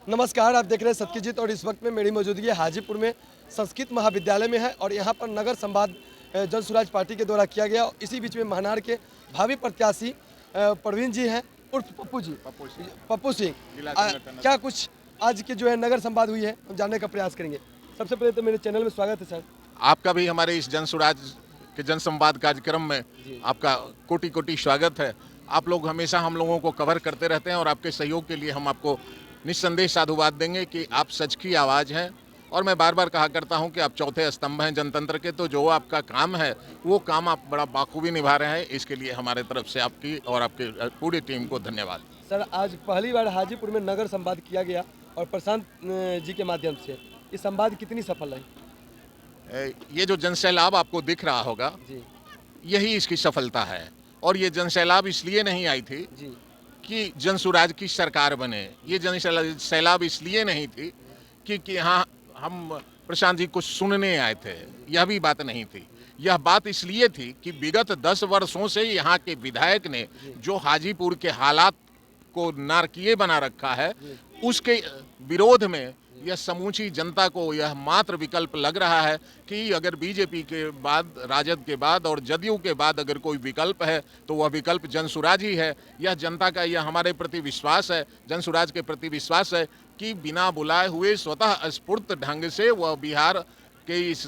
नमस्कार, आप देख रहे हैं सत्यजीत और इस वक्त में मेरी मौजूदगी हाजीपुर में संस्कृत महाविद्यालय में है और यहाँ पर नगर संवाद जन स्वराज पार्टी के द्वारा किया गया। इसी बीच में महानार के भावी प्रत्याशी प्रवीण जी हैं उर्फ पप्पू सिंह। क्या कुछ आज के जो है नगर संवाद हुई है हम जानने का प्रयास करेंगे। सबसे पहले तो मेरे चैनल में स्वागत है सर। आपका भी हमारे इस जन स्वराज के जन संवाद कार्यक्रम में आपका कोटि कोटि स्वागत है। आप लोग हमेशा हम लोगों को कवर करते रहते हैं और आपके सहयोग के लिए हम आपको निस्संदेह साधुवाद देंगे कि आप सच की आवाज़ हैं। और मैं बार बार कहा करता हूं कि आप चौथे स्तंभ हैं जनतंत्र के, तो जो आपका काम है वो काम आप बड़ा बाखूबी निभा रहे हैं। इसके लिए हमारे तरफ से आपकी और आपके पूरी टीम को धन्यवाद। सर, आज पहली बार हाजीपुर में नगर संवाद किया गया और प्रशांत जी के माध्यम से ये संवाद कितनी सफल रही? ये जो जनसैलाब आपको दिख रहा होगा जी, यही इसकी सफलता है। और ये जनसैलाब इसलिए नहीं आई थी जी, कि जन स्वराज की सरकार बने। ये जन सैलाब इसलिए नहीं थी कि हाँ हम प्रशांत जी को सुनने आए थे, यह भी बात नहीं थी। यह बात इसलिए थी कि विगत 10 वर्षों से यहाँ के विधायक ने जो हाजीपुर के हालात को नारकीय बना रखा है, उसके विरोध में यह समूची जनता को यह मात्र विकल्प लग रहा है कि अगर बीजेपी के बाद, राजद के बाद और जदयू के बाद अगर कोई विकल्प है तो वह विकल्प जन स्वराज ही है। यह जनता का, यह हमारे प्रति विश्वास है, जन स्वराज के प्रति विश्वास है कि बिना बुलाए हुए स्वतः स्फूर्त ढंग से वह बिहार के इस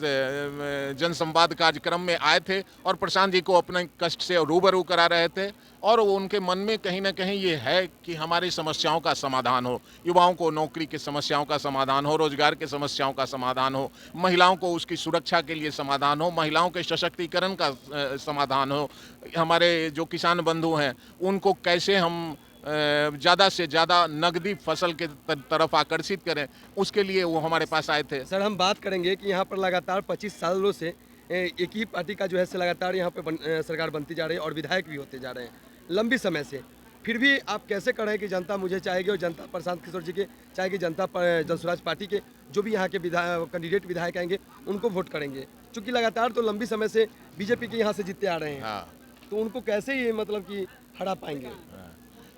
जन संवाद कार्यक्रम में आए थे और प्रशांत जी को अपने कष्ट से रूबरू करा रहे थे। और उनके मन में कहीं ना कहीं ये है कि हमारी समस्याओं का समाधान हो, युवाओं को नौकरी की समस्याओं का समाधान हो, रोजगार की समस्याओं का समाधान हो, महिलाओं को उसकी सुरक्षा के लिए समाधान हो, महिलाओं के सशक्तिकरण का समाधान हो, हमारे जो किसान बंधु हैं उनको कैसे हम ज़्यादा से ज़्यादा नकदी फसल के तरफ आकर्षित करें, उसके लिए वो हमारे पास आए थे। सर, हम बात करेंगे कि यहाँ पर लगातार 25 सालों से एक ही पार्टी का जो है लगातार यहाँ पे सरकार बनती जा रही है और विधायक भी होते जा रहे हैं लंबी समय से। फिर भी आप कैसे कह रहे हैं कि जनता मुझे चाहेगी और जनता प्रशांत किशोर जी के चाहेगी, जनता जन स्वराज पार्टी के जो भी यहाँ के कैंडिडेट विधायक आएंगे उनको वोट करेंगे? चूँकि लगातार तो लंबी समय से बीजेपी के यहाँ से जीतते आ रहे हैं। हाँ। तो उनको कैसे ये मतलब कि हरा पाएंगे?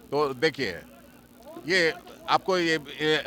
तो देखिए, ये आपको ये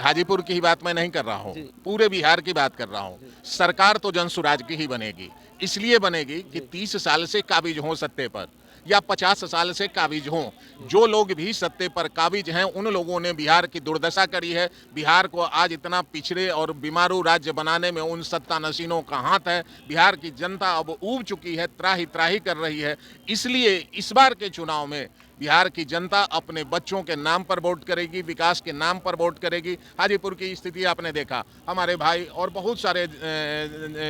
हाजीपुर की ही बात मैं नहीं कर रहा हूँ, पूरे बिहार की बात कर रहा हूँ। सरकार तो जन स्वराज की ही बनेगी, इसलिए बनेगी कि 30 साल से काबिज हों सत्ते पर या 50 साल से काबिज हों। जो लोग भी सत्ते पर काबिज हैं उन लोगों ने बिहार की दुर्दशा करी है। बिहार को आज इतना पिछड़े और बीमारू राज्य बनाने में उन सत्ता नशीनों का हाथ है। बिहार की जनता अब ऊब चुकी है, त्राही त्राही कर रही है। इसलिए इस बार के चुनाव में बिहार की जनता अपने बच्चों के नाम पर वोट करेगी, विकास के नाम पर वोट करेगी। हाजीपुर की स्थिति आपने देखा, हमारे भाई और बहुत सारे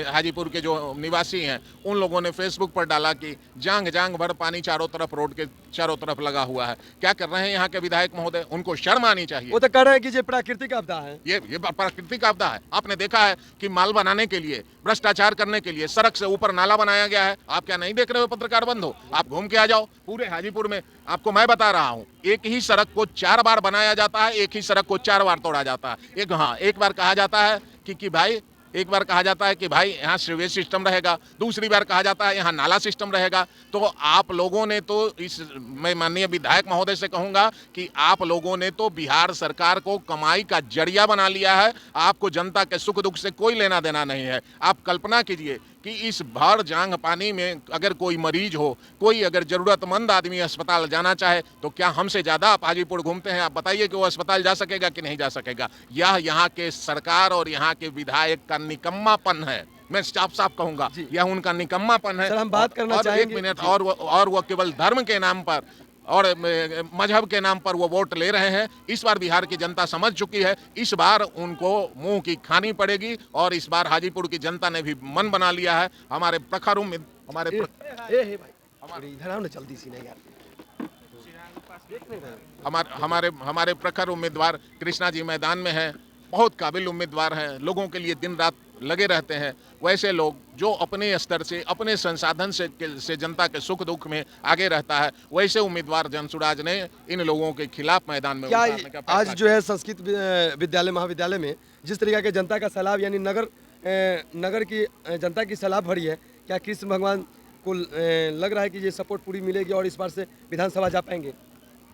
हाजीपुर के जो निवासी हैं उन लोगों ने फेसबुक पर डाला कि जांग जांग भर पानी चारों तरफ, रोड के चारों तरफ लगा हुआ है। क्या कर रहे हैं यहाँ के विधायक महोदय? उनको शर्म आनी चाहिए। वो तो कह रहे हैं कि ये प्राकृतिक आपदा है। ये प्राकृतिक आपदा है। आपने देखा है कि माल बनाने के लिए, भ्रष्टाचार करने के लिए सड़क से ऊपर नाला बनाया गया है। आप क्या नहीं देख रहे हो पत्रकार बंधु? आप घूम के आ जाओ पूरे हाजीपुर में। आपको मैं बता रहा हूँ, एक ही सड़क को 4 बार बनाया जाता है, एक ही सड़क को 4 बार तोड़ा जाता है। एक बार कहा जाता है कि भाई, एक बार कहा जाता है कि भाई यहाँ सीवेज सिस्टम रहेगा, दूसरी बार कहा जाता है यहाँ नाला सिस्टम रहेगा। तो आप लोगों ने तो मैं माननीय विधायक महोदय से कहूँगा कि आप लोगों ने तो बिहार सरकार को कमाई का जरिया बना लिया है। आपको जनता के सुख दुख से कोई लेना देना नहीं है। आप कल्पना कीजिए कि इस भर जांग पानी में अगर कोई मरीज हो, कोई अगर ज़रूरतमंद आदमी अस्पताल जाना चाहे तो क्या हमसे ज़्यादा आप हाजीपुर घूमते हैं? आप बताइए कि वो अस्पताल जा सकेगा कि नहीं जा सकेगा? यह यहाँ के सरकार और यहाँ के विधायक का निकम्मापन है। मैं साफ साफ कहूँगा, यह उनका निकम्मापन है। सर, हम बात करना चाहेंगे। एक मिनट, और वो केवल धर्म के नाम पर और मजहब के नाम पर वो वोट ले रहे हैं। इस बार बिहार की जनता समझ चुकी है, इस बार उनको मुंह की खानी पड़ेगी। और इस बार हाजीपुर की जनता ने भी मन बना लिया है। हमारे प्रखर हमारे प्रखर उम्मीदवार कृष्णा जी मैदान में हैं, बहुत काबिल उम्मीदवार हैं, लोगों के लिए दिन रात लगे रहते हैं। वैसे लोग जो अपने स्तर से, अपने संसाधन से जनता के सुख दुख में आगे रहता है, वैसे उम्मीदवार जन स्वराज ने इन लोगों के खिलाफ मैदान में उतारने का आज जो है संस्कृत विद्यालय महाविद्यालय में जिस तरीके के जनता का सैलाब यानी नगर की जनता की सैलाब भरी है, क्या कृष्ण भगवान को लग रहा है कि ये सपोर्ट पूरी मिलेगी और इस बार से विधानसभा जा पाएंगे?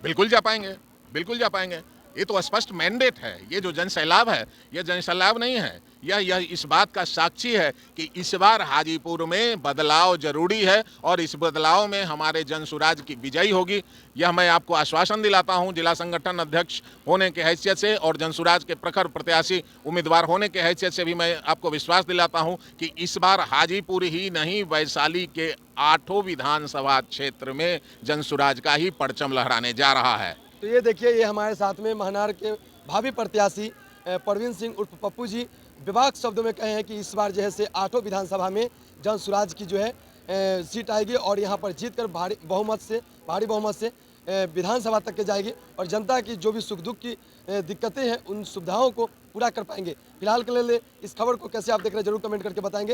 बिल्कुल जा पाएंगे, बिल्कुल जा पाएंगे। ये तो स्पष्ट मैंडेट है। ये जो जन सैलाब है, ये जन सैलाब नहीं है, यह इस बात का साक्षी है कि इस बार हाजीपुर में बदलाव जरूरी है और इस बदलाव में हमारे जनसुराज की विजयी होगी। यह मैं आपको आश्वासन दिलाता हूं जिला संगठन अध्यक्ष होने के हैसियत से और जनसुराज के प्रखर प्रत्याशी उम्मीदवार होने के हैसियत से भी मैं आपको विश्वास दिलाता हूं कि इस बार हाजीपुर ही नहीं, वैशाली के 8 विधानसभा क्षेत्र में जनसुराज का ही परचम लहराने जा रहा है। तो ये देखिए, ये हमारे साथ में महनार के भावी प्रत्याशी परवीन सिंह उर्फ पप्पू जी बेबाक शब्दों में कहे हैं कि इस बार जो है से 8 विधानसभा में जनसुराज की जो है सीट आएगी और यहाँ पर जीतकर भारी बहुमत से विधानसभा तक के जाएगी और जनता की जो भी सुख दुख की दिक्कतें हैं उन सुविधाओं को पूरा कर पाएंगे। फिलहाल के लिए इस खबर को कैसे आप देख रहे हैं जरूर कमेंट करके बताएंगे।